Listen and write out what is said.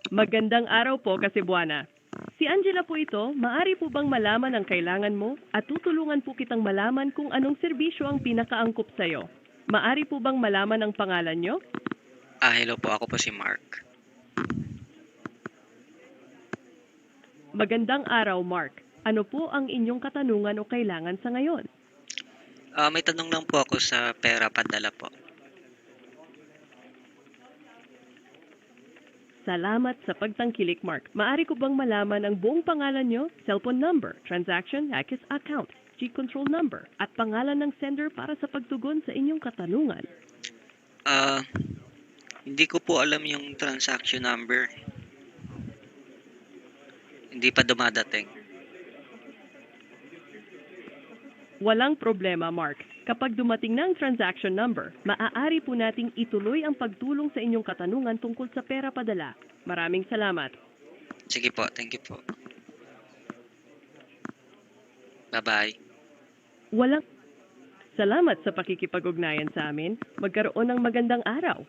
Magandang araw po, Kasibuana. Si Angela po ito, maari po bang malaman ang kailangan mo at tutulungan po kitang malaman kung anong serbisyo ang pinakaangkop sa'yo. Maari po bang malaman ang pangalan nyo? Hello po. Ako po si Mark. Magandang araw, Mark. Ano po ang inyong katanungan o kailangan sa ngayon? May tanong lang po ako sa pera padala po. Salamat sa pagtangkilik, Mark. Maari ko bang malaman ang buong pangalan nyo, cellphone number, transaction, access account, G-control number, at pangalan ng sender para sa pagtugon sa inyong katanungan? Hindi ko po alam yung transaction number. Hindi pa dumadating. Walang problema, Mark. Kapag dumating na ang transaction number, maaari po nating ituloy ang pagtulong sa inyong katanungan tungkol sa pera padala. Maraming salamat. Sige po. Thank you po. Bye-bye. Walang salamat sa pakikipag-ugnayan sa amin. Magkaroon ng magandang araw.